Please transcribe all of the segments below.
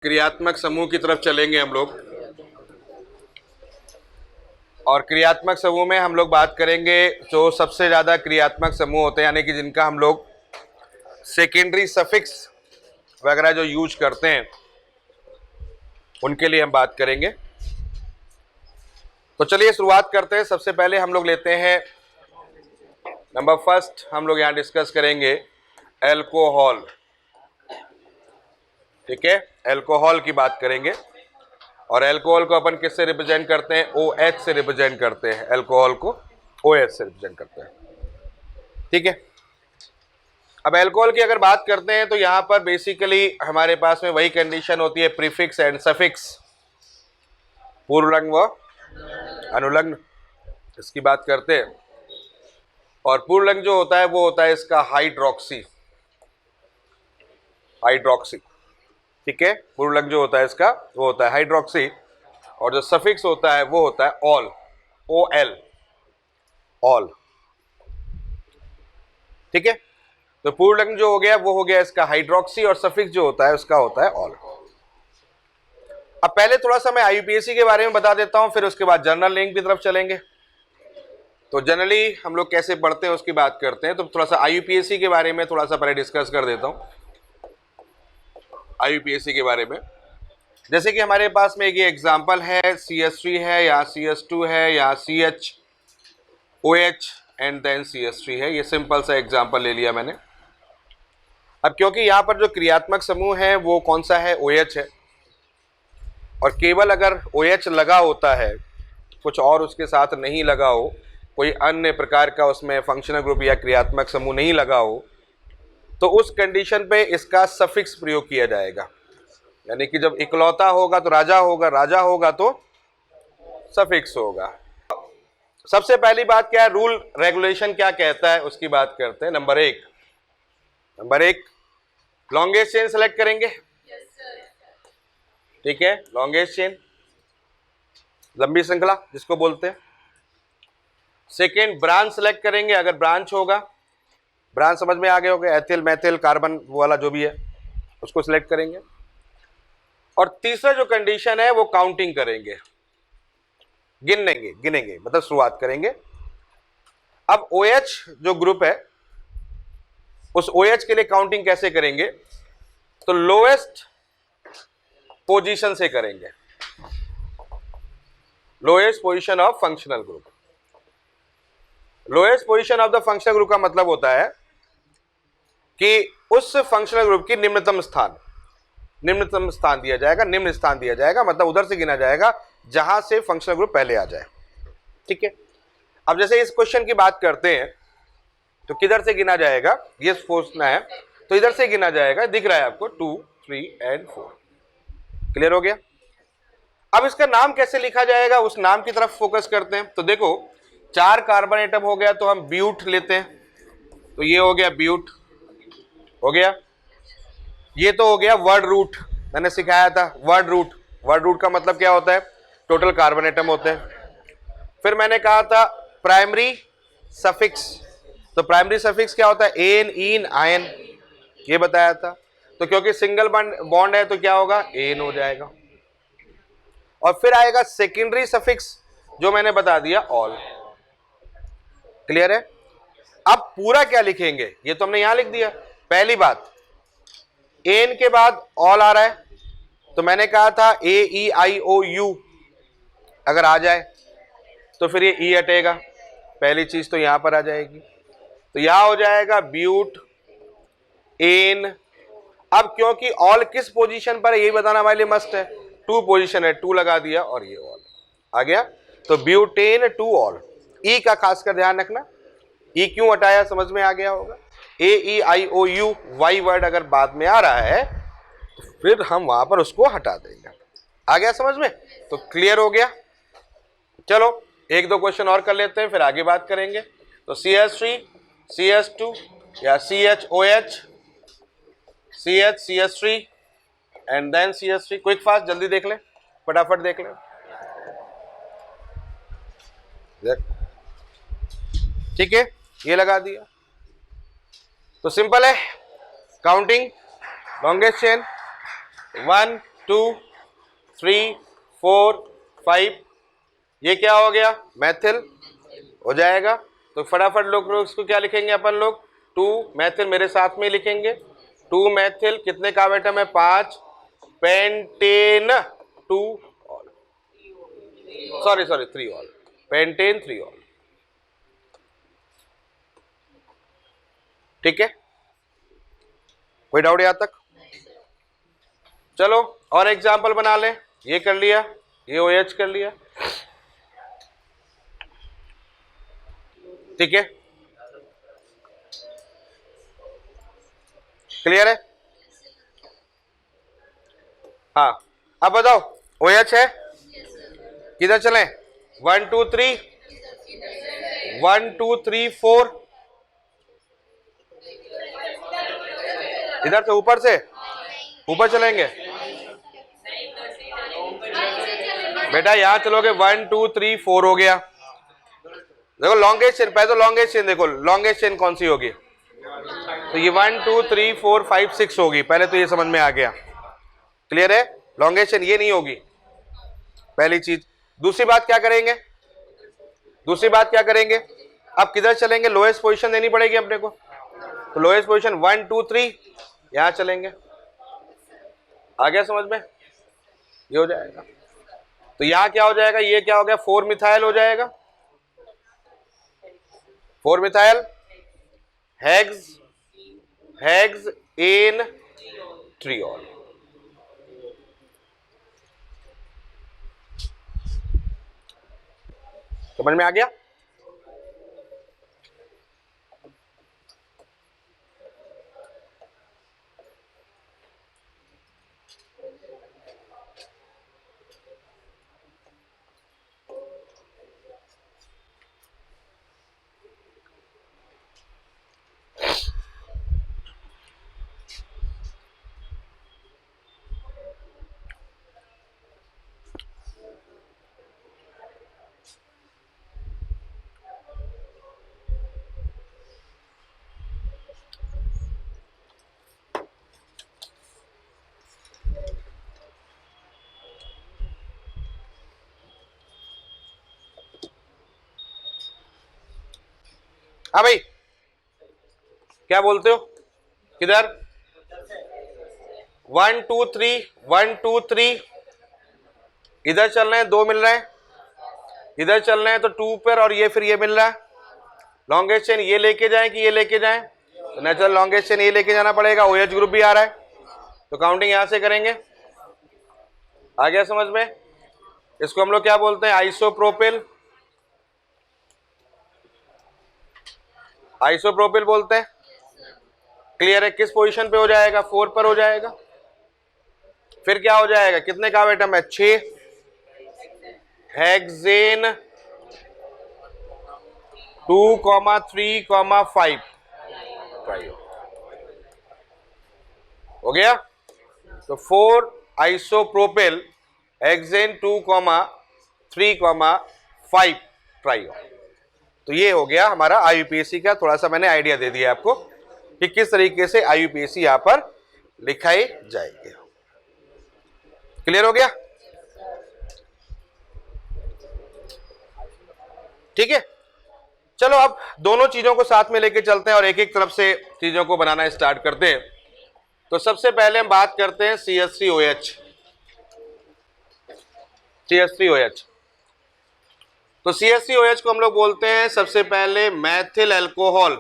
क्रियात्मक समूह की तरफ चलेंगे हम लोग। और क्रियात्मक समूह में हम लोग बात करेंगे जो सबसे ज़्यादा क्रियात्मक समूह होते हैं, यानी कि जिनका हम लोग सेकेंडरी सफिक्स वगैरह जो यूज करते हैं उनके लिए हम बात करेंगे। तो चलिए शुरुआत करते हैं। सबसे पहले हम लोग लेते हैं नंबर फर्स्ट, हम लोग यहाँ डिस्कस करेंगे एल्कोहल। ठीक है, एल्कोहल की बात करेंगे। और एल्कोहल को अपन किससे रिप्रेजेंट करते हैं? OH से रिप्रेजेंट करते हैं। एल्कोहल को OH से रिप्रेजेंट करते हैं। ठीक है, अब एल्कोहल की अगर बात करते हैं तो यहां पर बेसिकली हमारे पास में वही कंडीशन होती है, प्रीफिक्स एंड सफिक्स, पूर्वलग्न व अनुलग्न, इसकी बात करते हैं। और पूर्वलग्न जो होता है वो होता है इसका हाइड्रोक्सी। ठीक है, पूर्वलग्न जो होता है इसका वो होता है हाइड्रोक्सी। और जो सफिक्स होता है वो होता है ऑल, OL, ऑल। ठीक है, तो पूर्वलग्न जो हो गया वो हो गया इसका हाइड्रोक्सी, और सफिक्स जो होता है उसका होता है ऑल। अब पहले थोड़ा सा मैं IUPAC के बारे में बता देता हूं, फिर उसके बाद जनरल लिंक की तरफ चलेंगे। तो जनरली हम लोग कैसे पढ़ते हैं उसकी बात करते हैं। तो थोड़ा सा IUPAC के बारे में थोड़ा सा पहले डिस्कस कर देता हूं। IUPAC के बारे में जैसे कि हमारे पास में ये एग्जाम्पल है, CH3 है, या CH2 है, या CHOH एंड देन CH3 है। ये सिंपल सा एग्जाम्पल ले लिया मैंने। अब क्योंकि यहाँ पर जो क्रियात्मक समूह है वो कौन सा है? OH है। और केवल अगर OH लगा होता है, कुछ और उसके साथ नहीं लगा हो, कोई अन्य प्रकार का उसमें फंक्शनल ग्रुप या क्रियात्मक समूह नहीं लगा हो, तो उस कंडीशन पे इसका सफिक्स प्रयोग किया जाएगा। यानी कि जब इकलौता होगा तो राजा होगा, राजा होगा तो सफिक्स होगा। सबसे पहली बात क्या है, रूल रेगुलेशन क्या कहता है उसकी बात करते हैं। नंबर एक लॉन्गेस्ट चेन सेलेक्ट करेंगे। ठीक है, लॉन्गेस्ट चेन, लंबी श्रृंखला जिसको बोलते हैं। सेकेंड, ब्रांच सेलेक्ट करेंगे, अगर ब्रांच होगा। ब्रांच समझ में आ गए होंगे, एथिल, मैथिल, कार्बन वाला जो भी है उसको सिलेक्ट करेंगे। और तीसरा जो कंडीशन है वो काउंटिंग करेंगे, गिनेंगे मतलब शुरुआत करेंगे। अब OH जो ग्रुप है उस OH के लिए काउंटिंग कैसे करेंगे? तो लोएस्ट पोजीशन से करेंगे, lowest position of functional group. Lowest position of the functional group का मतलब होता है कि उस फंक्शनल ग्रुप की निम्नतम स्थान दिया जाएगा, निम्न स्थान दिया जाएगा, मतलब उधर से गिना जाएगा जहां से फंक्शनल ग्रुप पहले आ जाए। ठीक है, अब जैसे इस क्वेश्चन की बात करते हैं तो किधर से गिना जाएगा ये सोचना है। तो इधर से गिना जाएगा, दिख रहा है आपको 2, 3 एंड 4। क्लियर हो गया? अब इसका नाम कैसे लिखा जाएगा उस नाम की तरफ फोकस करते हैं। तो देखो 4 कार्बन एटम हो गया तो हम ब्यूट लेते हैं, तो ये हो गया ब्यूट, हो गया। ये तो हो गया वर्ड रूट, मैंने सिखाया था वर्ड रूट का मतलब क्या होता है? टोटल कार्बन एटम होते हैं। फिर मैंने कहा था प्राइमरी सफिक्स, तो प्राइमरी सफिक्स क्या होता है? एन, इन, आयन, ये बताया था। तो क्योंकि सिंगल बॉन्ड है तो क्या होगा? एन हो जाएगा। और फिर आएगा सेकेंडरी सफिक्स जो मैंने बता दिया, ऑल। क्लियर है? अब पूरा क्या लिखेंगे ये तो हमने यहां लिख दिया। पहली बात, एन के बाद ऑल आ रहा है, तो मैंने कहा था AEIOU अगर आ जाए तो फिर ये ई हटेगा, पहली चीज तो यहां पर आ जाएगी। तो यहां हो जाएगा ब्यूट, एन। अब क्योंकि ऑल किस पोजीशन पर है यही बताना हमारे लिए मस्ट है। 2 पोजीशन है, 2 लगा दिया और ये ऑल आ गया। तो ब्यूटेन 2 ऑल। ई का खासकर ध्यान रखना, ई क्यों हटाया समझ में आ गया होगा। AEIOU वाई वर्ड अगर बाद में आ रहा है तो फिर हम वहां पर उसको हटा देंगे। आ गया समझ में? तो क्लियर हो गया। चलो 1-2 क्वेश्चन और कर लेते हैं, फिर आगे बात करेंगे। तो CH3, CH2 या CHOH, CH3 and then CH3। Quick fast जल्दी देख लें, फटाफट देख लें। ठीक है, ये लगा दिया। तो सिंपल है, काउंटिंग लॉन्गेस्ट चेन 1, 2 3 4 5, ये क्या हो गया, मैथिल हो जाएगा। तो फटाफट लोग इसको क्या लिखेंगे अपन लोग, 2 मैथिल, मेरे साथ में लिखेंगे 2 मैथिल, कितने का आइटम है, 5 pentane 2 all, sorry 3 all, pentane 3 all. ठीक है, कोई डाउट यहां तक? चलो और एग्जाम्पल बना लें, ये कर लिया, ये OH कर लिया, ठीक है, क्लियर है? हाँ, अब बताओ OH है, किधर चलें, 1 2 3, 1 2 3 4, इधर से ऊपर चलेंगे बेटा, यहां चलोगे 1 2 3 4 हो गया। देखो लॉन्गेस्ट चेन, पहले तो लॉन्गेस्ट चेन देखो, लॉन्गेस्ट चेन कौन सी होगी, तो ये 1 2 3 4 5 6 होगी, पहले तो ये समझ में आ गया, क्लियर है? लॉन्गेस्ट चेन ये नहीं होगी, पहली चीज। दूसरी बात क्या करेंगे, अब किधर चलेंगे, लोएस्ट पोजीशन देनी पड़ेगी अपने को, तो लोएस्ट पोजीशन 1 2 3 यहां चलेंगे, आ गया समझ में, ये हो जाएगा। तो यहां क्या हो जाएगा, ये क्या हो गया, 4 मिथाइल हो जाएगा, 4 मिथाइल हेक्स एन ट्रियोल। समझ में आ गया? हाँ भाई, क्या बोलते हो, किधर 1 2 3 1 2 3, इधर चल रहे हैं, 2 मिल रहे हैं, इधर चल रहे हैं तो 2 पर, और ये फिर ये मिल रहा है। लॉन्गेस्ट चेन ये लेके जाएं कि ये लेके जाएं, तो नेचुरल लॉन्गेस्ट चेन ये लेके जाना पड़ेगा, OH ग्रुप भी आ रहा है, तो काउंटिंग यहां से करेंगे। आ गया समझ में? इसको हम लोग क्या बोलते हैं, आइसोप्रोपिल बोलते हैं, क्लियर है? किस पोजीशन पे हो जाएगा, 4 पर हो जाएगा। फिर क्या हो जाएगा, कितने का आइटम है, 6 हेक्सेन 2, 3, 5 हो गया। तो 4 आइसोप्रोपिल हेक्सेन 2, 3, 5 ट्राइओल। तो ये हो गया हमारा IUPAC का, थोड़ा सा मैंने आइडिया दे दिया आपको कि किस तरीके से IUPAC यहां पर लिखाई जाएगी। क्लियर हो गया? ठीक है, चलो अब दोनों चीजों को साथ में लेके चलते हैं और एक एक तरफ से चीजों को बनाना स्टार्ट करते हैं। तो सबसे पहले हम बात करते हैं CH3OH। तो CH3OH को हम लोग बोलते हैं सबसे पहले मैथिल अल्कोहल,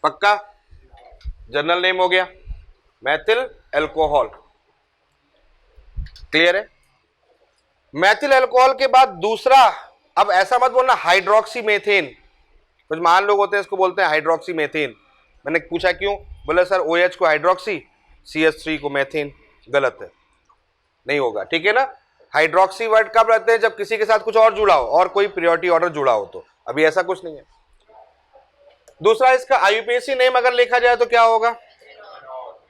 पक्का जनरल नेम हो गया मैथिल अल्कोहल, क्लियर है? मैथिल अल्कोहल के बाद दूसरा, अब ऐसा मत बोलना हाइड्रोक्सी मेथेन, कुछ महान लोग होते हैं इसको बोलते हैं हाइड्रोक्सी मेथेन। मैंने पूछा क्यों, बोले सर OH को हाइड्रोक्सी, CH3 को मेथेन, गलत है, नहीं होगा, ठीक है ना? हाइड्रोक्सी वर्ड कब रहते हैं, जब किसी के साथ कुछ और जुड़ा हो और कोई प्रियोरिटी ऑर्डर जुड़ा हो, तो अभी ऐसा कुछ नहीं है। दूसरा, इसका IUPAC नेम अगर लिखा जाए तो क्या होगा,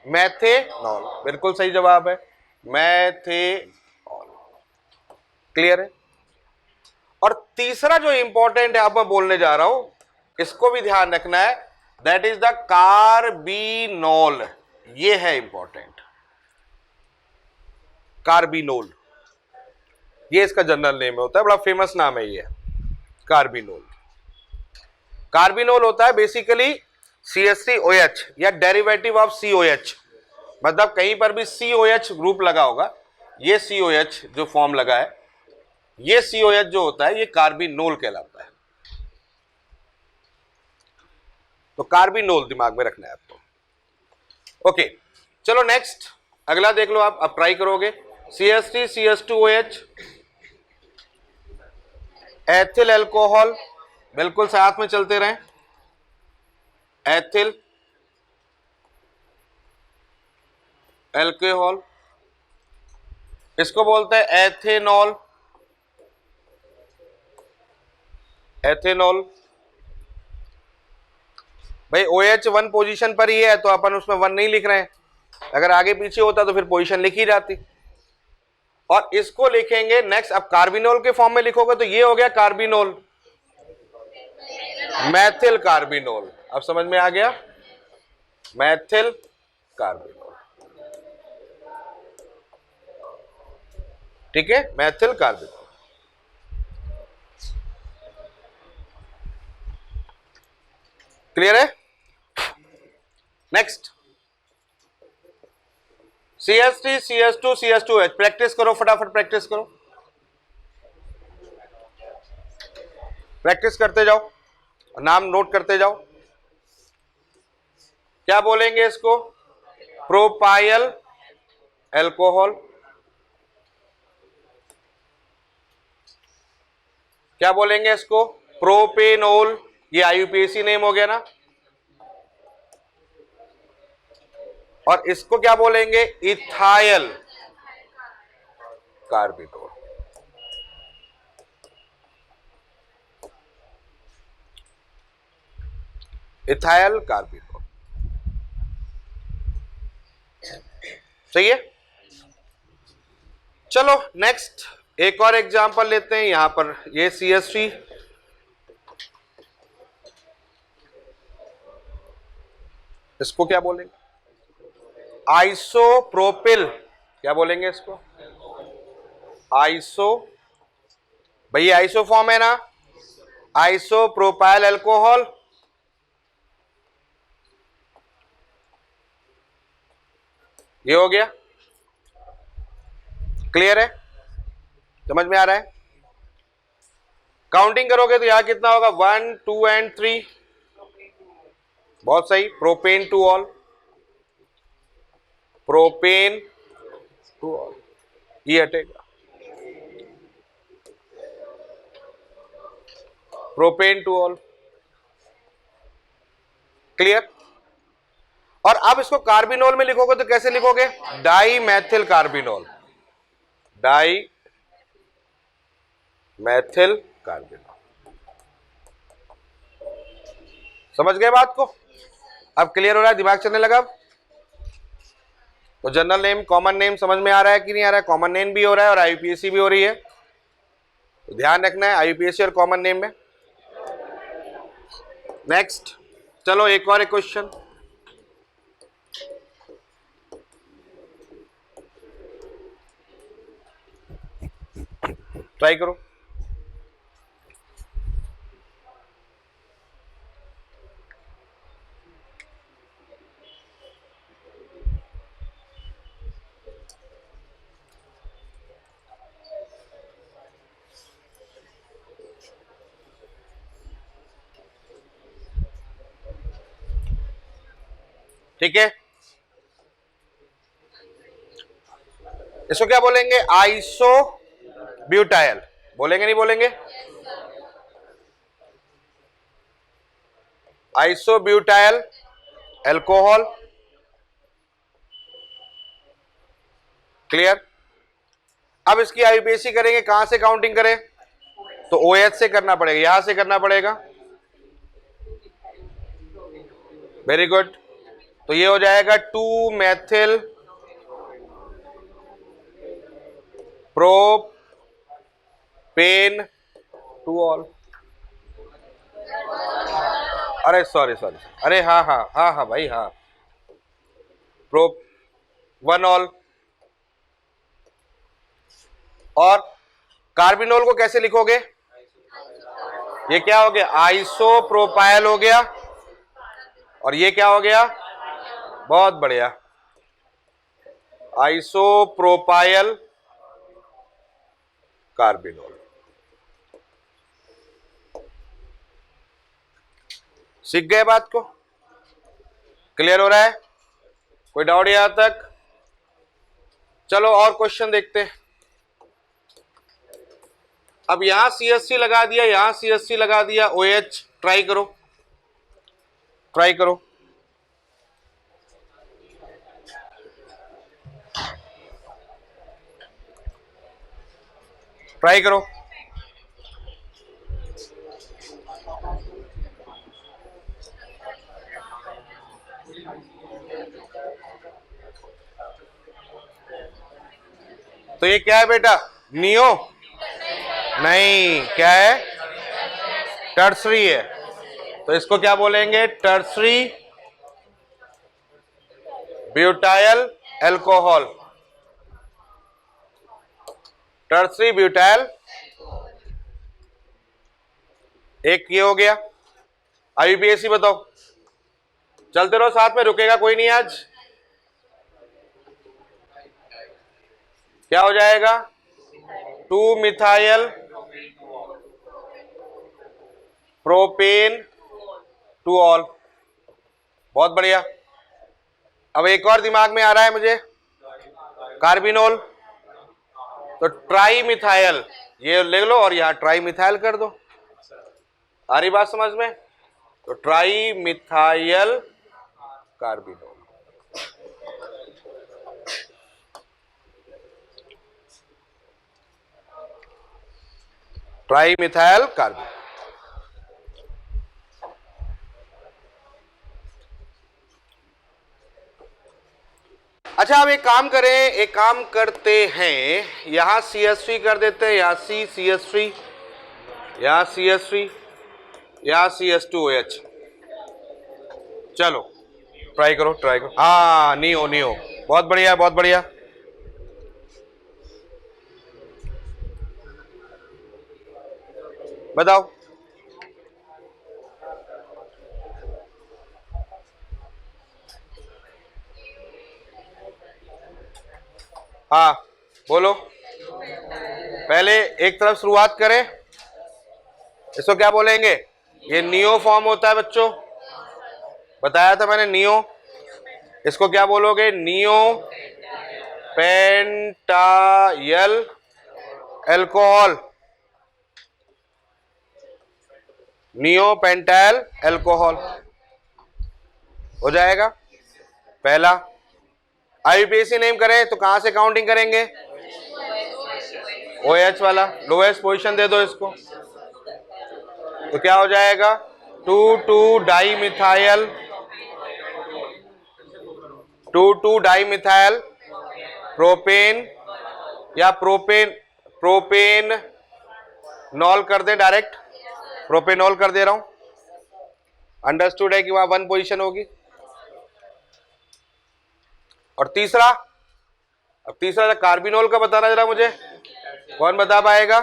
मैथेनॉल, बिल्कुल सही जवाब है, मैथेनॉल, क्लियर है? और तीसरा जो इंपॉर्टेंट है, अब मैं बोलने जा रहा हूं, इसको भी ध्यान रखना है, दैट इज द कार्बिनॉल, ये है इंपॉर्टेंट। कार्बिनोल, ये इसका जनरल नेम होता है, बड़ा फेमस नाम है ये, कार्बिनोल। कार्बिनोल होता है बेसिकली CH3OH या डेरिवेटिव ऑफ COH, मतलब कहीं पर भी COH ग्रुप लगा होगा, ये COH जो फॉर्म लगा है, ये COH जो होता है ये कार्बिनोल कहलाता है। तो कार्बिनोल दिमाग में रखना है आपको। ओके, चलो नेक्स्ट अगला देख लो आप, अब ट्राई करोगे। CH3 CH2OH, एथिल अल्कोहल, बिल्कुल साथ में चलते रहें, एथिल अल्कोहल, इसको बोलते हैं एथेनॉल, एथेनॉल। भाई OH 1 पोजीशन पर ही है तो अपन उसमें 1 नहीं लिख रहे हैं, अगर आगे पीछे होता तो फिर पोजीशन लिखी जाती। और इसको लिखेंगे नेक्स्ट, अब कार्बिनोल के फॉर्म में लिखोगे तो ये हो गया कार्बिनोल, मैथिल कार्बिनोल। अब समझ में आ गया, मैथिल कार्बिनोल, ठीक है, मैथिल कार्बिनोल। क्लियर है? Next CH3 CH2 CH2H, practice करो फटाफट, प्रैक्टिस करो, प्रैक्टिस करते जाओ, नाम नोट करते जाओ। क्या बोलेंगे इसको? प्रोपाइल अल्कोहल, क्या बोलेंगे इसको? प्रोपेनोल, ये IUPAC नेम हो गया ना। और इसको क्या बोलेंगे? Ethyl carbinol. इथाइल कार्बिनोल, सही है। चलो नेक्स्ट एक और एग्जांपल लेते हैं, यहां पर ये CH3, इसको क्या बोलेंगे? आइसोप्रोपिल, क्या बोलेंगे इसको? आइसो, भैया आइसो फॉर्म है ना, आइसोप्रोपाइल अल्कोहल। ये हो गया, क्लियर है, समझ में आ रहा है? काउंटिंग करोगे तो यहां कितना होगा? 1 2 एंड 3, बहुत सही। Propane two all, propane two all, ये हटेगा, प्रोपेन टू ऑल, क्लियर। और अब इसको कार्बिनोल में लिखोगे तो कैसे लिखोगे? Dimethyl carbinol, dimethyl carbinol. समझ गए बात को? अब क्लियर हो रहा है, दिमाग चलने लगा। तो जनरल नेम, कॉमन नेम समझ में आ रहा है कि नहीं आ रहा है? कॉमन नेम भी हो रहा है और IUPAC भी हो रही है, तो ध्यान रखना है IUPAC और कॉमन नेम में। नेक्स्ट चलो एक और एक क्वेश्चन, ट्राई करो। ठीक है, इसको क्या बोलेंगे? आइसो ब्यूटाइल, बोलेंगे नहीं बोलेंगे? Iso butyl alcohol, clear. अब इसकी IUPAC करेंगे, कहां से काउंटिंग करें? तो OH से करना पड़ेगा, यहां से करना पड़ेगा, वेरी गुड। तो ये हो जाएगा 2 मैथिल प्रोपेन टू ऑल। अरे सॉरी सॉरी, अरे हाँ हाँ हाँ हाँ भाई, हाँ, प्रो 1 ऑल, और कार्बिनोल को कैसे लिखोगे? ये क्या हो गया? आइसोप्रोपाइल हो गया। और ये क्या हो गया? बहुत बढ़िया, आइसोप्रोपाइल कार्बिनोल। सीख गए बात को? क्लियर हो रहा है? कोई डाउट यहां तक? चलो और क्वेश्चन देखते हैं। अब यहां CH3 लगा दिया, यहां CH3 लगा दिया, OH। ट्राई करो, ट्राई करो। ट्राई करो। तो ये क्या है बेटा? नियो? नहीं, क्या है? टर्सरी है। तो इसको क्या बोलेंगे? Tertiary butyl alcohol. Tertiary butyl. एक ये हो गया। IUPAC बताओ। चलते रहो साथ में, रुकेगा कोई नहीं आज। क्या हो जाएगा? 2-मिथाइल प्रोपेन टू ऑल। बहुत बढ़िया। अब एक और दिमाग में आ रहा है मुझे, कार्बिनोल। तो ट्राई मिथाइल ये ले लो और यहां ट्राई मिथाइल कर दो। आ रही बात समझ में? तो tri methyl carbinol. Tri methyl carbinol. अच्छा, अब एक काम करें, एक काम करते हैं, यहां CH3 कर देते हैं, यहां CH3, यहां CH3, यहां CH2OH। चलो ट्राई करो, ट्राई करो। हाँ, नियो, नियो। बहुत बढ़िया, बहुत बढ़िया। बताओ। हाँ बोलो। पहले एक तरफ शुरुआत करें। इसको क्या बोलेंगे? ये नियो फॉर्म होता है बच्चों, बताया था मैंने, नियो। इसको क्या बोलोगे? Neo pentyl alcohol. Neo pentyl alcohol हो जाएगा पहला। IUPAC नेम करें तो कहां से काउंटिंग करेंगे? OH वाला, लोएस्ट पोजीशन दे दो इसको। तो क्या हो जाएगा? 2,2-डाइमिथाइल, 2,2-डाइमिथाइल प्रोपेन, या प्रोपेन नॉल कर दे डायरेक्ट, प्रोपेनॉल कर दे रहा हूं। अंडरस्टूड है कि वहां 1 पोजीशन होगी। और तीसरा, अब तीसरा कार्बिनोल का बताना जरा मुझे, कौन बता पाएगा?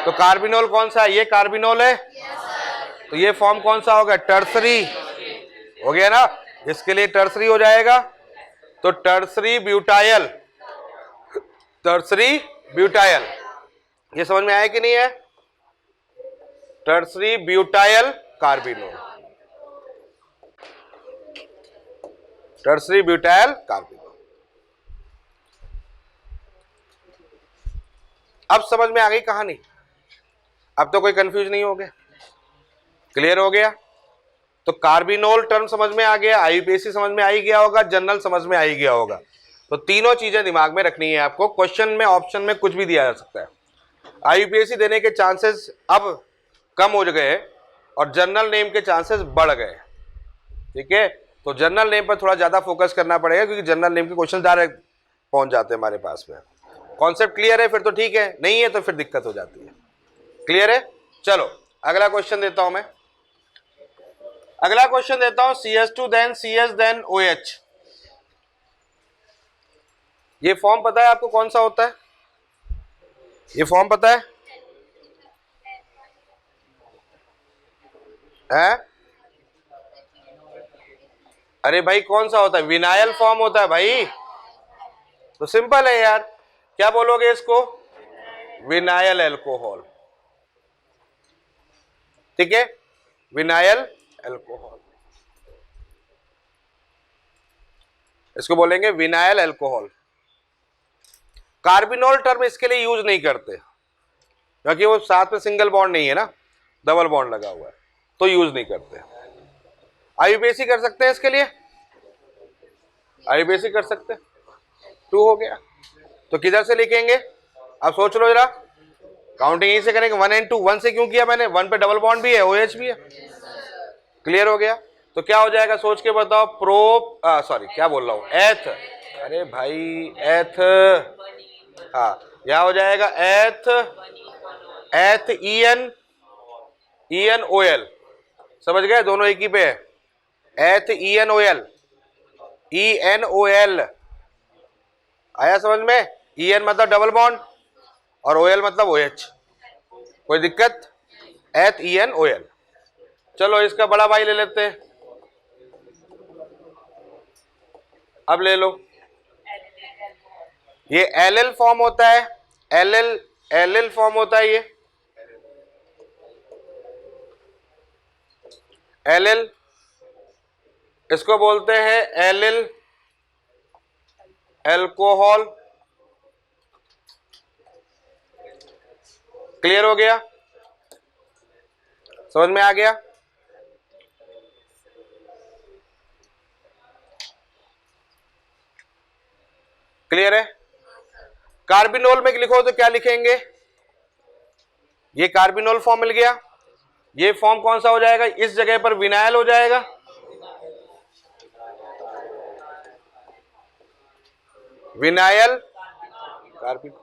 तो कार्बिनोल कौन सा है? ये कार्बिनोल है। तो ये फॉर्म कौन सा होगा? टर्सरी हो गया ना, इसके लिए टर्सरी हो जाएगा। तो टर्सरी ब्यूटाइल, टर्सरी ब्यूटाइल। ये समझ में आया कि नहीं है? Tertiary butyl carbinol, tertiary butyl carbinol. अब समझ में आ गई कहानी? अब तो कोई कंफ्यूज नहीं हो गया? क्लियर हो गया? तो कार्बिनोल टर्म समझ में आ गया, IUPAC समझ में आ ही गया होगा, जनरल समझ में आ ही गया होगा। तो तीनों चीजें दिमाग में रखनी है आपको। क्वेश्चन में ऑप्शन में कुछ भी दिया जा सकता है। IUPAC देने के चांसेस अब कम हो गए और जनरल नेम के चांसेस बढ़ गए। ठीक है, तो जनरल नेम पर थोड़ा ज्यादा फोकस करना पड़ेगा, क्योंकि जनरल नेम के क्वेश्चन डायरेक्ट पहुंच जाते हैं हमारे पास में। कॉन्सेप्ट क्लियर है फिर तो ठीक है, नहीं है तो फिर दिक्कत हो जाती है। क्लियर है? चलो अगला क्वेश्चन देता हूं मैं। अगला क्वेश्चन देता हूं, CH2 then CH then OH। ये फॉर्म पता है आपको कौन सा होता है? ये फॉर्म पता है? हैं? अरे भाई कौन सा होता है? विनाइल फॉर्म होता है भाई। तो सिंपल है यार, क्या बोलोगे इसको? Vinyl alcohol. ठीक है, विनाइल एल्कोहल, इसको बोलेंगे विनाइल एल्कोहल। कार्बिनोल टर्म इसके लिए यूज नहीं करते क्योंकि वो साथ में सिंगल बॉन्ड नहीं है ना, डबल बॉन्ड लगा हुआ है, तो यूज नहीं करते। आईयूपीएसी कर सकते हैं इसके लिए, आईयूपीएसी कर सकते हैं। 2 हो गया, तो किधर से लिखेंगे? अब सोच लो जरा, काउंटिंग यहीं से करेंगे। 1 and 2, 1 से क्यों किया मैंने? 1 पे डबल बॉन्ड भी है, OH भी है। क्लियर हो गया? तो क्या हो जाएगा सोच के बताओ? सॉरी क्या बोल रहा हूं, एथ। अरे भाई एथ, हाँ क्या हो जाएगा? एथ, एथ EnOL। समझ गए? दोनों एक ही पे है। एथ EnOL आया समझ में? En मतलब डबल बॉन्ड और OL मतलब OH। कोई दिक्कत? एथ EnOL। चलो इसका बड़ा भाई ले लेते हैं, अब ले लो। ये LL फॉर्म होता है, LL फॉर्म होता है। ये LL, इसको बोलते हैं LL एल्कोहल। क्लियर हो गया? समझ में आ गया? क्लियर है? कार्बिनोल में लिखो तो क्या लिखेंगे? ये कार्बिनोल फॉर्म मिल गया। ये फॉर्म कौन सा हो जाएगा? इस जगह पर विनाइल हो जाएगा। Vinyl carbinol.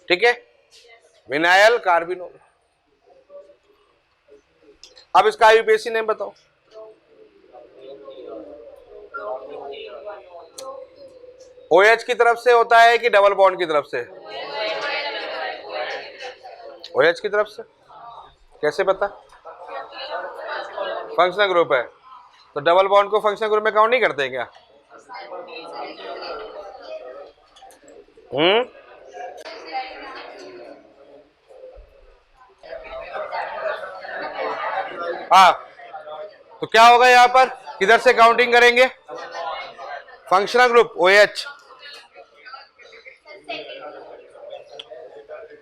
ठीक है, विनाइल कार्बिनोल। अब इसका आईयूपीएसी नेम बताओ। OH की तरफ से होता है कि डबल बॉन्ड की तरफ से? OH की तरफ से। कैसे पता? फंक्शनल ग्रुप है तो डबल बॉन्ड को फंक्शनल ग्रुप में काउंट नहीं करते क्या? हाँ, तो क्या होगा यहां पर? किधर से काउंटिंग करेंगे? Functional group OH।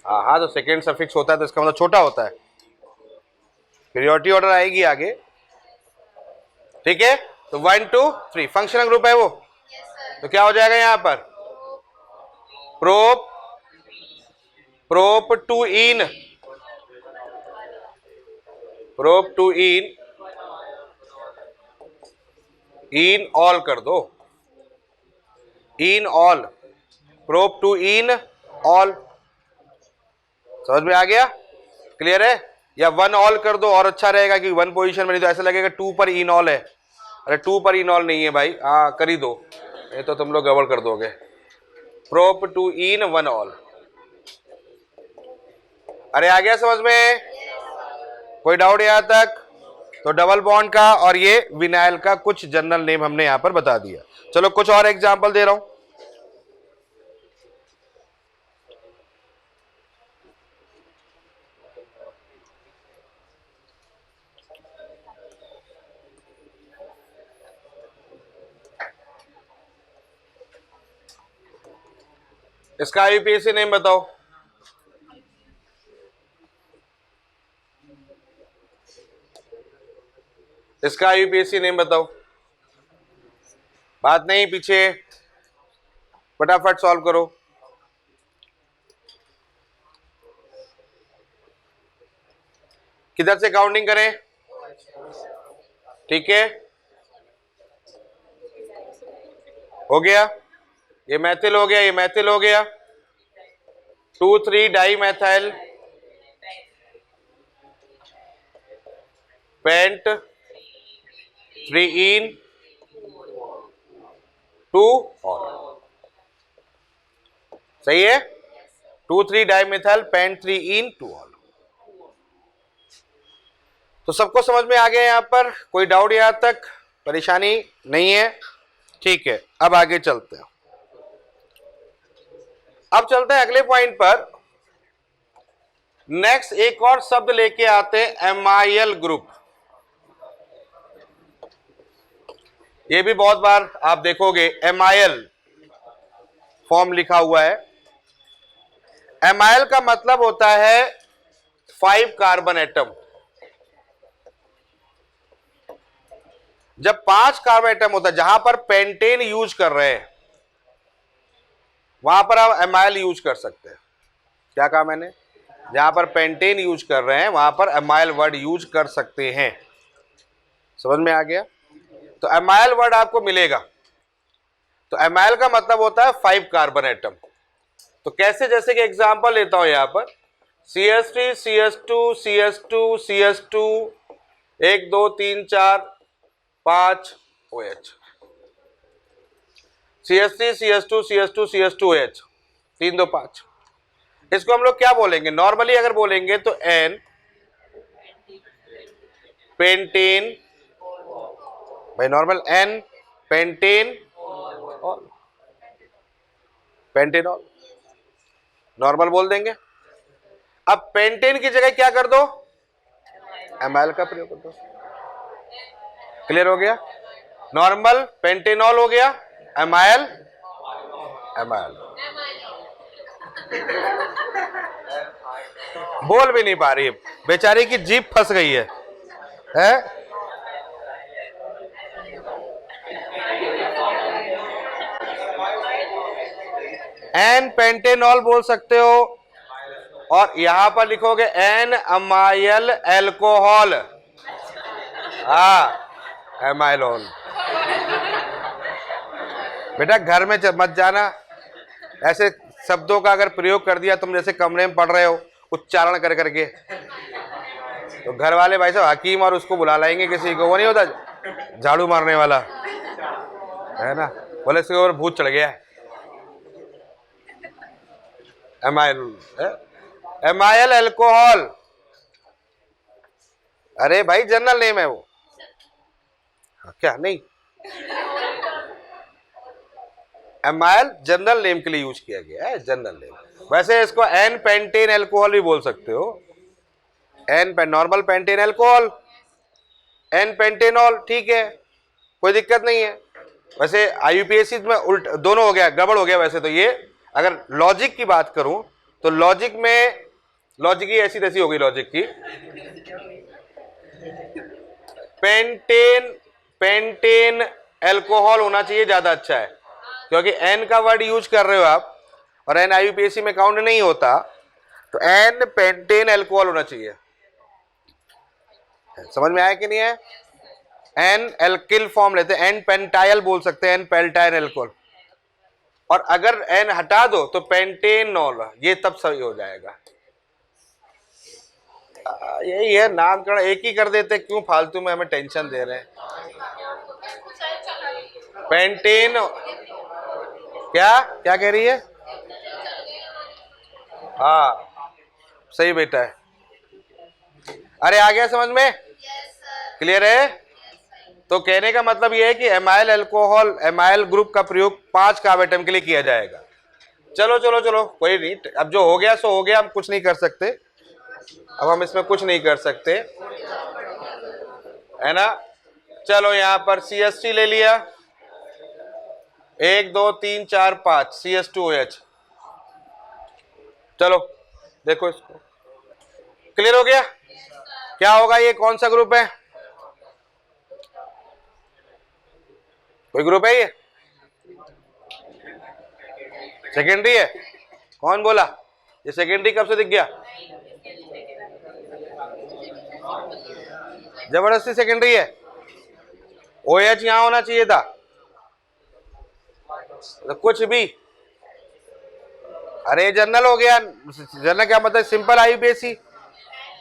हाँ तो सेकेंड सफिक्स होता है तो इसका मतलब छोटा होता है। पीरियोडिक ऑर्डर आएगी आगे। ठीक है, तो 1 2 3 फंक्शनल ग्रुप है वो। तो क्या हो जाएगा यहां पर? Prop, prop two en, prop two en ol कर दो, en ol, prop two en ol. समझ में आ गया? क्लियर है? या 1 ऑल कर दो और अच्छा रहेगा क्योंकि 1 पोजीशन में, नहीं तो ऐसा लगेगा 2 पर इन ऑल है। अरे 2 पर इन ऑल नहीं है भाई, हाँ कर ही दो, नहीं तो तुम लोग गड़बड़ कर दोगे। Prop two en 1 ol. अरे आ गया समझ में? कोई डाउट यहां तक? तो डबल बॉन्ड का और ये विनाइल का कुछ जनरल नेम हमने यहां पर बता दिया। चलो कुछ और एग्जांपल दे रहा हूं। इसका आईयूपीएसी नेम बताओ। इसका आईयूपीएसी नेम बताओ। बात नहीं पीछे, फटाफट सॉल्व करो। किधर से काउंटिंग करें? ठीक है, हो गया। ये मैथिल हो गया, ये मैथिल हो गया। 2 3 dimethyl pent 3 en two ol. सही है, 2,3 dimethyl pent 3 en two ol. तो सबको समझ में आ गया? यहां पर कोई डाउट यहां तक? परेशानी नहीं है? ठीक है, अब आगे चलते हैं। अब चलते हैं अगले पॉइंट पर। नेक्स्ट एक और शब्द लेके आते हैं, एमाइल ग्रुप। ये भी बहुत बार आप देखोगे एमाइल फॉर्म लिखा हुआ है। एमाइल का मतलब होता है 5 कार्बन एटम। जब 5 कार्बन एटम होता है, जहां पर पेंटेन यूज कर रहे हैं वहां पर आप एमाइल यूज कर सकते हैं। क्या कहा मैंने? जहां पर पेंटेन यूज कर रहे हैं वहां पर एमाइल वर्ड यूज कर सकते हैं। समझ में आ गया? तो एमाइल वर्ड आपको मिलेगा। तो एमाइल का मतलब होता है 5 कार्बन एटम। तो कैसे? जैसे कि एग्जांपल लेता हूं यहां पर CH3 CH2 CH2 CH2 1 2 3 4 5 OH, CH3 CH2 CH2 CH2 OH 3 2 5। इसको हम लोग क्या बोलेंगे? नॉर्मली अगर बोलेंगे तो N पेंटेन, भाई normal N pentane all, pentanol normal बोल देंगे। अब पेंटेन की जगह क्या कर दो? एमाइल का प्रयोग कर दो। क्लियर हो गया? नॉर्मल पेंटेनॉल हो गया, एमाइल एमाइल। बोल भी नहीं पा रही, बेचारी की जीभ फंस गई है, एन पेंटेनॉल बोल सकते हो, और यहां पर लिखोगे एन अमाइल एल्कोहल, एमाइलोल। बेटा घर में मत जाना, ऐसे शब्दों का अगर प्रयोग कर दिया, तुम जैसे कमरे में पढ़ रहे हो उच्चारण कर करके, तो घर वाले भाई साहब हकीम और उसको बुला लाएंगे किसी को, वो नहीं होता झाड़ू मारने वाला, है ना, बोले इसके ऊपर भूत चढ़ गया है। एमाइल एल्कोहल, अरे भाई जनरल नेम है वो, क्या नहीं, एमाइल जनरल नेम के लिए यूज किया गया है, जनरल नेम। वैसे इसको एन पेंटेन एल्कोहल भी बोल सकते हो, n normal pentane alcohol, n pentanol, ठीक है, कोई दिक्कत नहीं है। वैसे IUPAC में उल्ट दोनों हो गया, गड़बड़ हो गया। वैसे तो ये अगर लॉजिक की बात करूं तो लॉजिक में, लॉजिक ही ऐसी तैसी हो गई लॉजिक की। पेंटेन एल्कोहल होना चाहिए, ज्यादा अच्छा है, क्योंकि एन का वर्ड यूज कर रहे हो आप और एन IUPAC में काउंट नहीं होता, तो एन पेंटेन एल्कोहल होना चाहिए। समझ में आया कि नहीं है? एन एल्किल फॉर्म लेते हैं, एन पेंटाइल बोल सकते हैं, एन पेल्टाइन एल्कोहल, और अगर एन हटा दो तो पेंटेनॉल, ये तब सही हो जाएगा। यही है, नामकरण एक ही कर देते, क्यों फालतू में हमें टेंशन दे रहे हैं। पेंटेन, क्या क्या कह रही है? हाँ सही बेटा है। अरे आ गया समझ में? क्लियर है? तो कहने का मतलब यह है कि एमाइल एल्कोहल, एमाइल ग्रुप का प्रयोग 5 कार्ब एटम के लिए किया जाएगा। चलो चलो चलो, कोई नहीं, अब जो हो गया सो हो गया, हम कुछ नहीं कर सकते, अब हम इसमें कुछ नहीं कर सकते, है ना। चलो यहां पर CH3 ले लिया, 1 2 3 4 5 CH2OH। चलो देखो इसको, क्लियर हो गया? क्या होगा ये? कौन सा ग्रुप है? कोई ग्रुप है ये? सेकेंडरी है? कौन बोला ये सेकेंडरी? कब से दिख गया? जबरदस्ती सेकेंडरी है। OH यहां होना चाहिए था, तो कुछ भी, अरे जनरल हो गया। जनरल क्या मतलब? Simple IUPAC।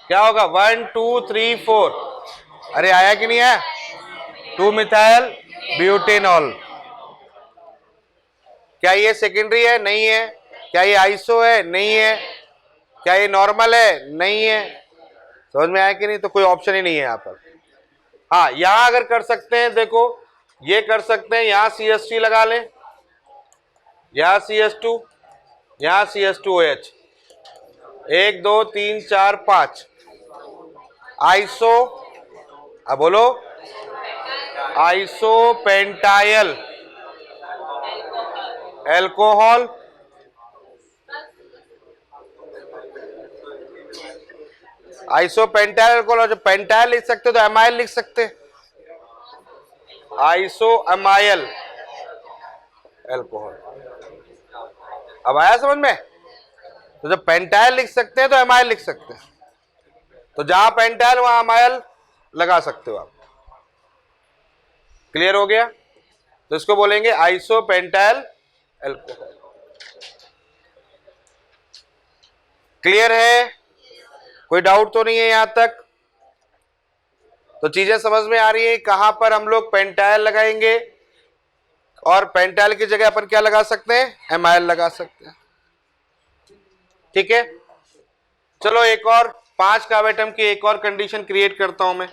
क्या होगा? 1 2 3 4, अरे आया कि नहीं आया? 2 मिथाइल ब्यूटेनॉल, क्या ये सेकेंडरी है? नहीं है। क्या ये आइसो है? नहीं है। क्या ये नॉर्मल है? नहीं है। समझ में आया कि नहीं? तो कोई ऑप्शन ही नहीं है यहाँ पर। हाँ, यहां अगर कर सकते हैं, देखो ये कर सकते हैं, यहां CH3 लगा लें, यहां CH2, यहां CH2OH, 1 2 3 4 5 आइसो, अब बोलो, आइसोपेंटाइल एल्कोहल, आइसोपेंटाइल एल्कोहल। जो पेंटाइल लिख सकते हो तो एमाइल लिख सकते, आइसो एमाइल एल्कोहल। अब आया समझ में? तो जब पेंटाइल लिख सकते हैं तो एमाइल लिख सकते हैं, तो जहां पेंटाइल वहां एमाइल लगा सकते हो आप। क्लियर हो गया? तो इसको बोलेंगे आइसोपेंटाइल एल्कोहल। क्लियर है? कोई डाउट तो नहीं है यहां तक? तो चीजें समझ में आ रही है कहां पर हम लोग पेंटाइल लगाएंगे, और पेंटाइल की जगह अपन क्या लगा सकते हैं? एमाइल लगा सकते हैं। ठीक है, चलो एक और 5 कार्ब एटम की एक और कंडीशन क्रिएट करता हूं मैं।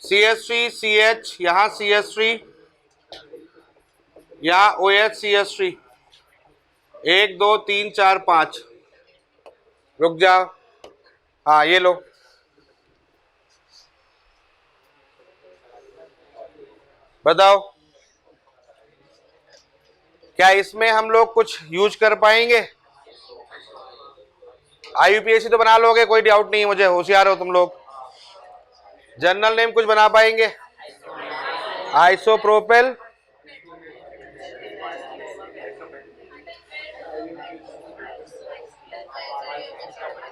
CH3 CH, यहां CH3, यहां OH CH3, 1 2 3 4 5। रुक जाओ, हाँ ये लो, बताओ क्या इसमें हम लोग कुछ यूज कर पाएंगे? IUPAC तो बना लोगे, कोई डाउट नहीं है मुझे, होशियार हो तुम लोग। जनरल नेम कुछ बना पाएंगे? आइसोप्रोपिल,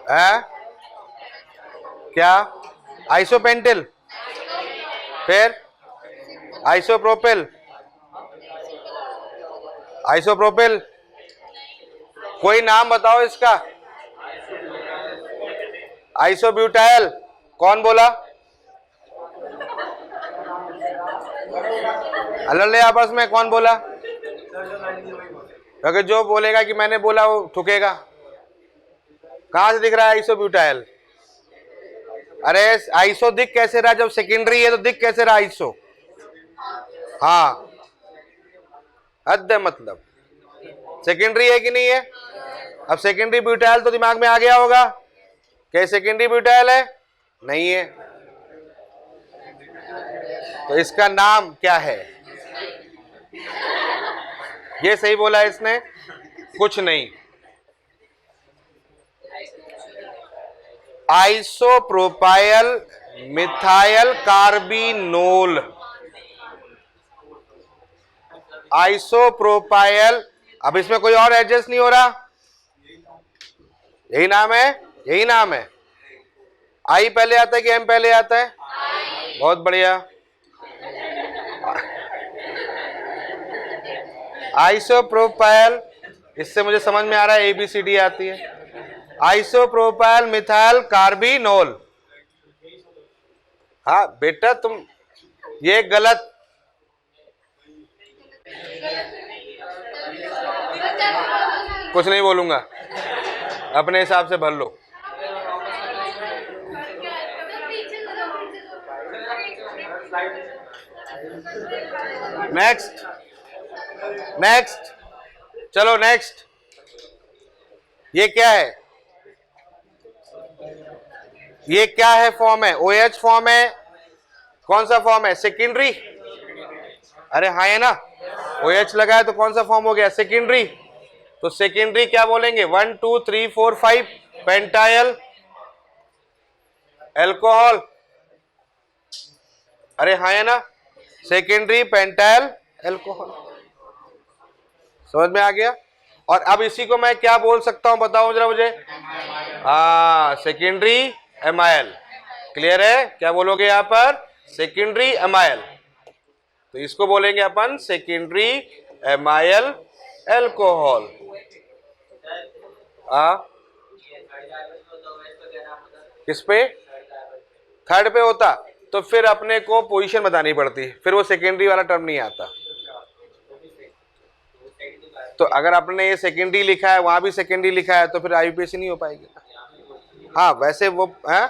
है क्या? आइसोपेंटिल, फिर आइसोप्रोपिल, आइसोप्रोपिल, कोई नाम बताओ इसका? आइसोब्यूटाइल, कौन बोला? अलग आपस में कौन बोला? क्योंकि जो बोलेगा कि मैंने बोला वो ठुकेगा। कहां से दिख रहा है आइसोब्यूटाइल? अरे आइसो दिख कैसे रहा? जब सेकेंडरी है तो दिख कैसे रहा आइसो? हाँ, हद है, मतलब सेकेंडरी है कि नहीं है? अब सेकेंडरी ब्यूटाइल तो दिमाग में आ गया होगा, क्या सेकेंडरी ब्यूटाइल है? नहीं है। तो इसका नाम क्या है? ये सही बोला इसने, कुछ नहीं, आइसोप्रोपाइल मिथाइल कार्बिनोल। आइसोप्रोपाइल, अब इसमें कोई और एडजस्ट नहीं हो रहा, यही नाम है, यही नाम है। आई पहले आता है कि एम पहले आता है? बहुत बढ़िया। आइसोप्रोपाइल, इससे मुझे समझ में आ रहा है ABCD आती है। Isopropyl methyl carbinol. हाँ बेटा तुम ये गलत, कुछ नहीं बोलूंगा, अपने हिसाब से भर लो। नेक्स्ट, नेक्स्ट, चलो नेक्स्ट। ये क्या है? ये क्या है? फॉर्म है, OH फॉर्म है। कौन सा फॉर्म है? सेकेंडरी। अरे हाँ है ना, OH लगा है तो कौन सा फॉर्म हो गया? सेकेंडरी। तो सेकेंडरी क्या बोलेंगे? 1 2 3 4 5 पेंटाइल एल्कोहल। अरे हाँ है ना, सेकेंडरी पेंटाइल एल्कोहल। समझ में आ गया? और अब इसी को मैं क्या बोल सकता हूं, बताओ जरा मुझे। हाँ, सेकेंडरी एमाइल। क्लियर है? क्या बोलोगे यहां पर? Secondary amyl. तो इसको बोलेंगे अपन सेकेंडरी एमाइल एल्कोहल। किस पे? थर्ड पे होता तो फिर अपने को पोजीशन बतानी पड़ती, फिर वो सेकेंडरी वाला टर्म नहीं आता। तो अगर आपने ये सेकेंडरी लिखा है, वहां भी सेकेंडरी लिखा है, तो फिर आईयूपीएसी नहीं हो पाएगी। हाँ वैसे वो है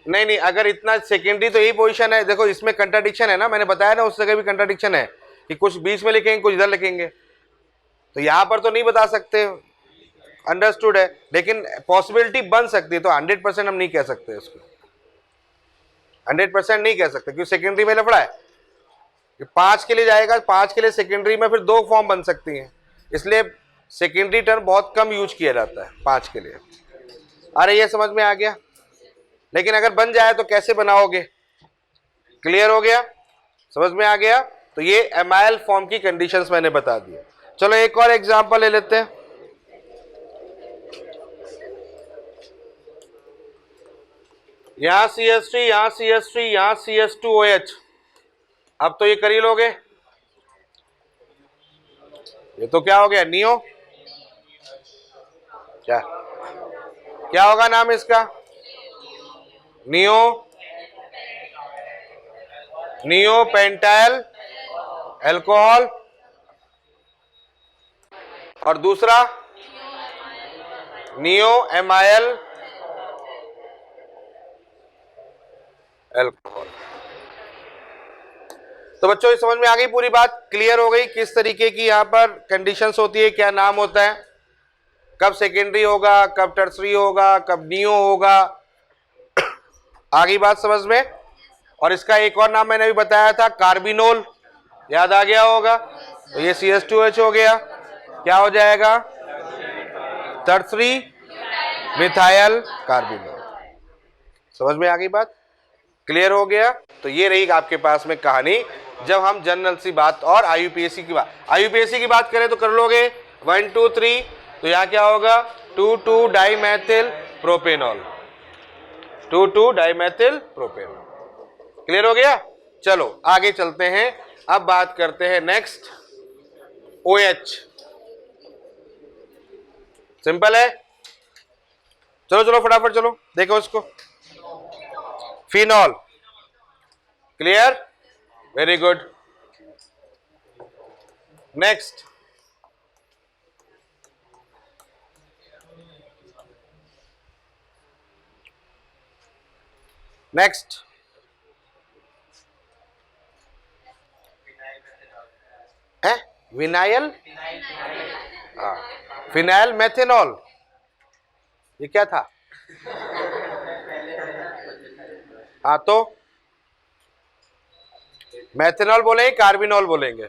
नहीं नहीं, अगर इतना सेकेंडरी तो यही पोजीशन है। देखो इसमें कंट्राडिक्शन है ना, मैंने बताया ना उस जगह भी कंट्राडिक्शन है कि कुछ बीच में लिखेंगे कुछ इधर लिखेंगे, तो यहां पर तो नहीं बता सकते, अंडरस्टूड है, लेकिन पॉसिबिलिटी बन सकती है। तो 100% हम नहीं कह सकते इसको, 100% नहीं कह सकते, क्योंकि सेकेंडरी में लफड़ा है कि 5 के लिए जाएगा, 5 के लिए सेकेंडरी में फिर 2 फॉर्म बन सकती हैं, इसलिए सेकेंडरी टर्म बहुत कम यूज किया जाता है 5 के लिए। अरे ये समझ में आ गया, लेकिन अगर बन जाए तो कैसे बनाओगे, क्लियर हो गया, समझ में आ गया। तो ये एमाइल फॉर्म की कंडीशंस मैंने बता दी। चलो एक और एग्जांपल ले लेते हैं। यहां CH3, यहां CH3, यहां CH2OH। अब तो ये कर ही लोगे, ये तो क्या हो गया, नियो, क्या क्या होगा नाम इसका, नियो, नियो पेंटाइल एल्कोहल, और दूसरा नियो एमाइल एल्कोहल। तो बच्चों ये समझ में आ गई, पूरी बात क्लियर हो गई, किस तरीके की यहां पर कंडीशंस होती है, क्या नाम होता है, कब सेकेंडरी होगा, कब टर्सरी होगा, कब नियो होगा, आ गई बात समझ में। और इसका एक और नाम मैंने भी बताया था, कार्बिनोल, याद आ गया होगा। तो ये CH2H हो गया, क्या हो जाएगा, टर्सरी मिथाइल कार्बिनोल। समझ में आ गई बात, क्लियर हो गया। तो ये रही आपके पास में कहानी, जब हम जनरल सी बात और आईयूपीएसी की बात, आईयूपीएसी की बात करें तो कर लोगे 1 2 3, तो यहां क्या होगा 2 dimethyl propanol, 2 dimethyl propanol. Clear हो गया। चलो आगे चलते हैं, अब बात करते हैं नेक्स्ट OH। सिंपल है, चलो चलो फटाफट चलो देखो इसको, phenol, clear, very good. Next next है विनाइल, हाँ फिनाइल मेथेनॉल, ये क्या था, हाँ तो मेथेनॉल बोलेंगे कार्बिनॉल बोलेंगे,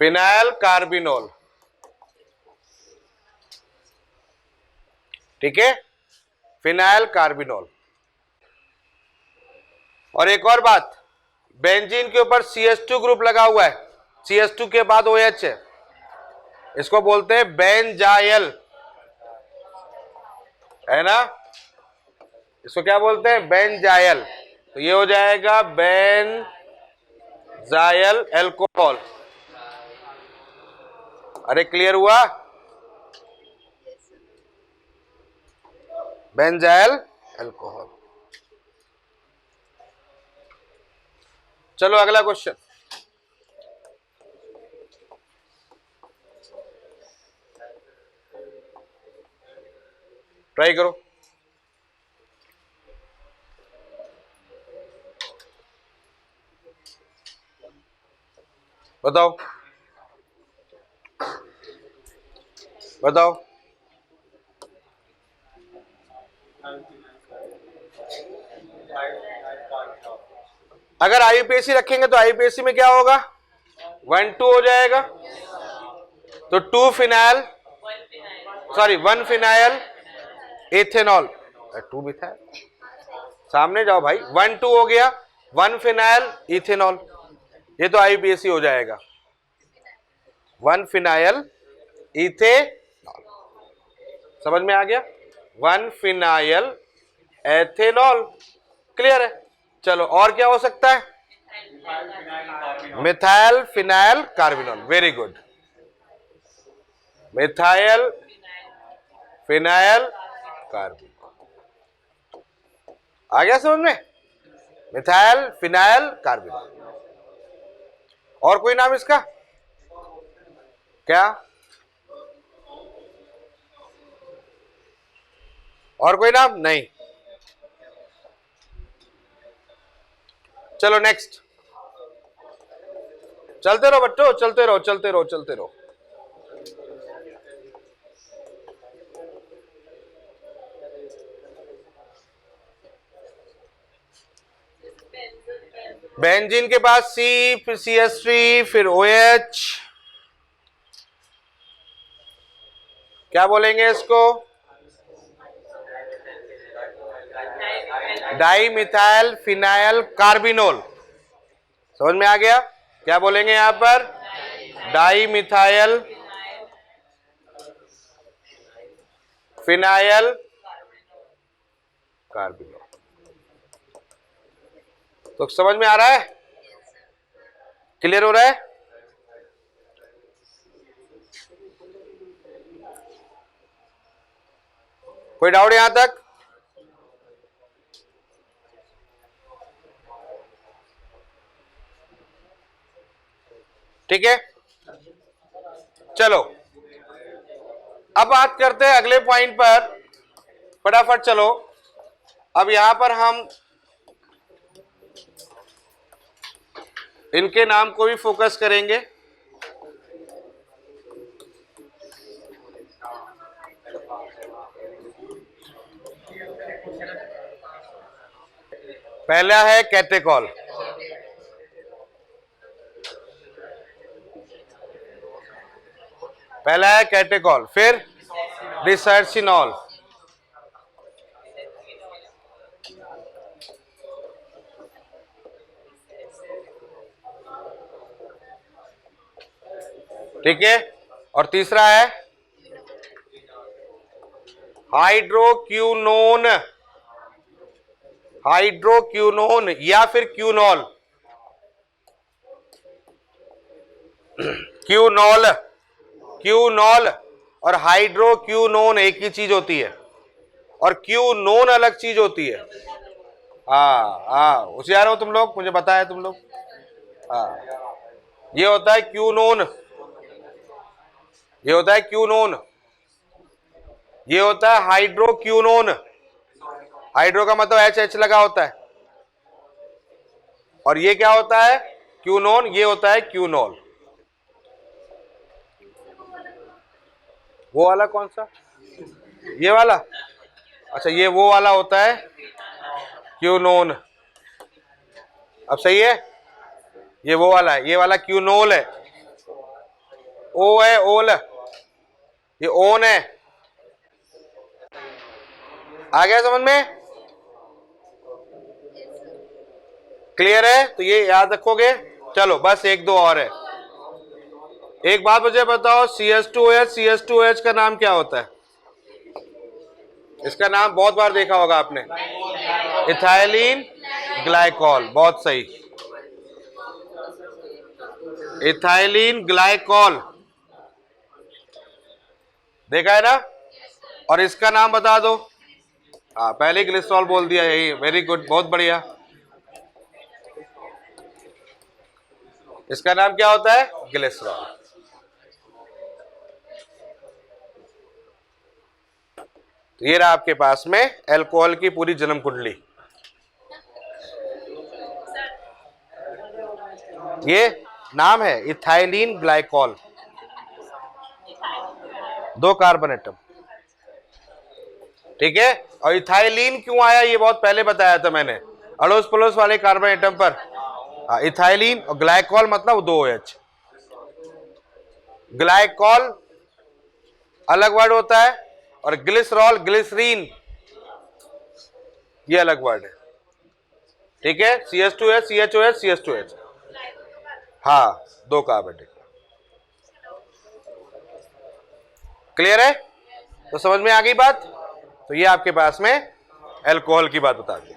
फिनाइल कार्बिनॉल, ठीक है, फिनाइल कार्बिनॉल। और एक और बात, बेंजीन के ऊपर CH2 ग्रुप लगा हुआ है, CH2 के बाद OH है, इसको बोलते हैं बेंजाइल, है ना, इसको क्या बोलते हैं, बेंजाइल। तो ये हो जाएगा बेंजाइल एल्कोहल। अरे क्लियर हुआ, बेंजाइल एल्कोहल। चलो अगला क्वेश्चन, ट्राई करो, बताओ बताओ। अगर आईयूपीएसी रखेंगे तो आईयूपीएसी में क्या होगा, 1 2 हो जाएगा, तो 2 phenyl, sorry 1 phenyl ethanol, 2 methyl, सामने जाओ भाई, 1 2 हो गया, 1 फिनाइल इथेनॉल, ये तो आईयूपीएसी हो जाएगा, 1 फिनाइल इथेनॉल, समझ में आ गया, 1 फिनाइल एथेनॉल, क्लियर है। चलो और क्या हो सकता है, methyl phenyl carbinol, very good, methyl phenyl carbinol, आ गया समझ में, मिथाइल फिनाइल कार्बिनोल। और कोई नाम इसका? क्या और कोई नाम नहीं? चलो नेक्स्ट, चलते रहो बच्चों, चलते रहो चलते रहो चलते रहो। बेंजीन के पास सी, फिर CH3, फिर OH, क्या बोलेंगे इसको? Di methyl phenyl carbinol. समझ में आ गया? क्या बोलेंगे यहां पर? Di methyl phenyl carbinol. तो समझ में आ रहा है? क्लियर हो रहा है? कोई डाउट यहां तक? ठीक है, चलो अब बात करते हैं अगले पॉइंट पर, फटाफट चलो। अब यहां पर हम इनके नाम को भी फोकस करेंगे। पहला है कैटेकॉल, पहला है कैटेकॉल, फिर रिसर्चिनॉल, ठीक है, और तीसरा है हाइड्रोक्यूनोन, हाइड्रोक्यूनोन या फिर क्यूनॉल, क्यूनॉल, क्यूनॉल और हाइड्रोक्यूनोन एक ही चीज होती है और क्यूनोन अलग चीज होती है। होशियार हो तुम लोग, मुझे पता है तुम लोग। ये होता है क्यूनोन, ये होता है क्यूनोन, ये होता है हाइड्रोक्यूनोन। हाइड्रो का मतलब HH लगा होता है, और ये क्या होता है? क्यूनोन, ये होता है क्यूनॉल। वो वाला कौन सा? ये वाला? अच्छा, ये वो वाला होता है क्यूनोन। अब सही है, ये वो वाला है, ये वाला क्यूनोल है। ओ है ओल, ये ओन है। आ गया समझ में? क्लियर है? तो ये याद रखोगे। चलो बस एक दो और है। एक बात मुझे बताओ, CH2OH, CH2OH का नाम क्या होता है? इसका नाम बहुत बार देखा होगा आपने, इथाइलिन ग्लाइकॉल। बहुत सही, इथाइलिन ग्लाइकॉल, देखा है ना? और इसका नाम बता दो। पहले ग्लिसरॉल बोल दिया, यही, वेरी गुड, बहुत बढ़िया। इसका नाम क्या होता है? ग्लिसरॉल। तो ये रहा आपके पास में अल्कोहल की पूरी जन्म कुंडली। ये नाम है इथाइलिन ग्लाइकॉल, 2 कार्बन एटम, ठीक है। और इथाइलिन क्यों आया ये बहुत पहले बताया था मैंने, अड़ोस पड़ोस वाले कार्बन एटम पर। इथाइलिन और ग्लाइकॉल मतलब 2OH। ग्लाइकॉल अलग वर्ड होता है और ग्लिसरॉल, ग्लिसरीन, ये अलग वर्ड है, ठीक है। CH2H, CHOH, CH2H, हाँ, 2 कार्बन। क्लियर है? तो समझ में आ गई बात? तो ये आपके पास में अल्कोहल की बात बता दी।